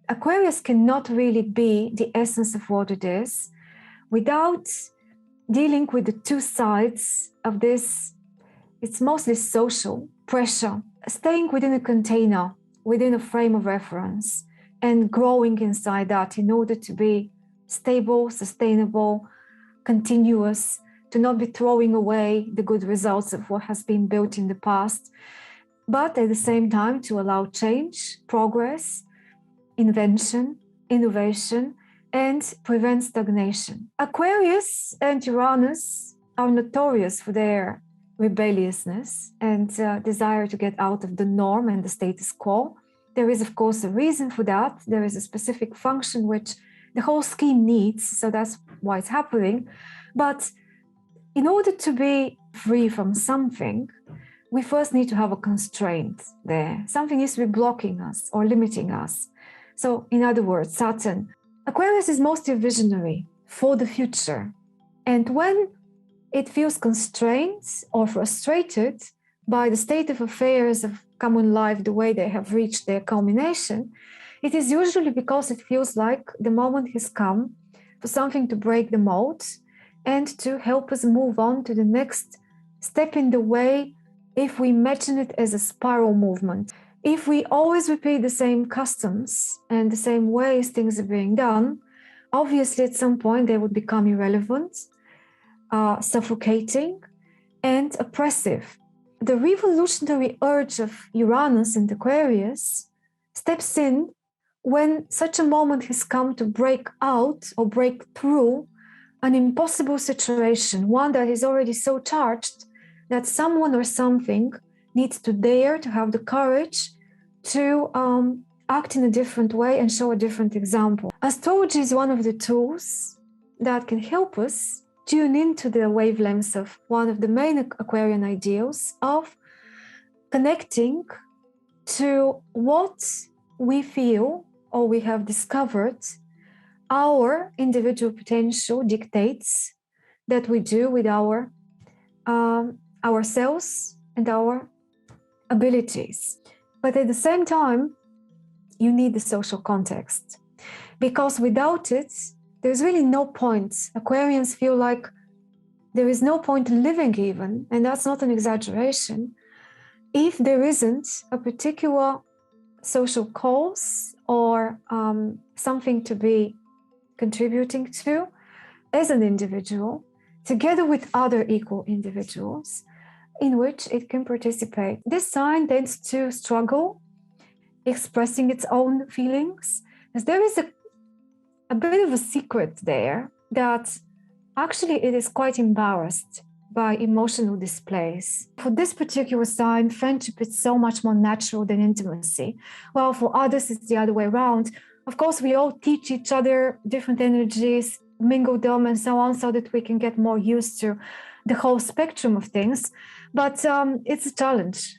Aquarius cannot really be the essence of what it is without dealing with the two sides of this. It's mostly social pressure, staying within a container, within a frame of reference, and growing inside that in order to be stable, sustainable, continuous, to not be throwing away the good results of what has been built in the past, but at the same time to allow change, progress, invention, innovation, and prevent stagnation. Aquarius and Uranus are notorious for their rebelliousness and desire to get out of the norm and the status quo. There is, of course, a reason for that. There is a specific function which the whole scheme needs, so that's why it's happening. But in order to be free from something, we first need to have a constraint there. Something needs to be blocking us or limiting us. So, in other words, Saturn. Aquarius is mostly visionary for the future. And when it feels constrained or frustrated by the state of affairs of common life, the way they have reached their culmination, it is usually because it feels like the moment has come for something to break the mold and to help us move on to the next step in the way, if we imagine it as a spiral movement. If we always repeat the same customs and the same ways things are being done, obviously at some point they would become irrelevant, suffocating, and oppressive. The revolutionary urge of Uranus and Aquarius steps in when such a moment has come to break out or break through an impossible situation, one that is already so charged that someone or something needs to dare to have the courage to act in a different way and show a different example. Astrology is one of the tools that can help us tune into the wavelengths of one of the main Aquarian ideals of connecting to what we feel or we have discovered our individual potential dictates that we do with our ourselves and our abilities. But at the same time, you need the social context, because without it, there's really no point. Aquarians feel like there is no point living even, and that's not an exaggeration, if there isn't a particular social cause or something to be contributing to as an individual, together with other equal individuals, in which it can participate. This sign tends to struggle expressing its own feelings, as there is a bit of a secret there that actually it is quite embarrassed by emotional displays. For this particular sign, friendship is so much more natural than intimacy. While for others, it's the other way around. Of course, we all teach each other different energies, mingle them and so on, so that we can get more used to the whole spectrum of things. But it's a challenge.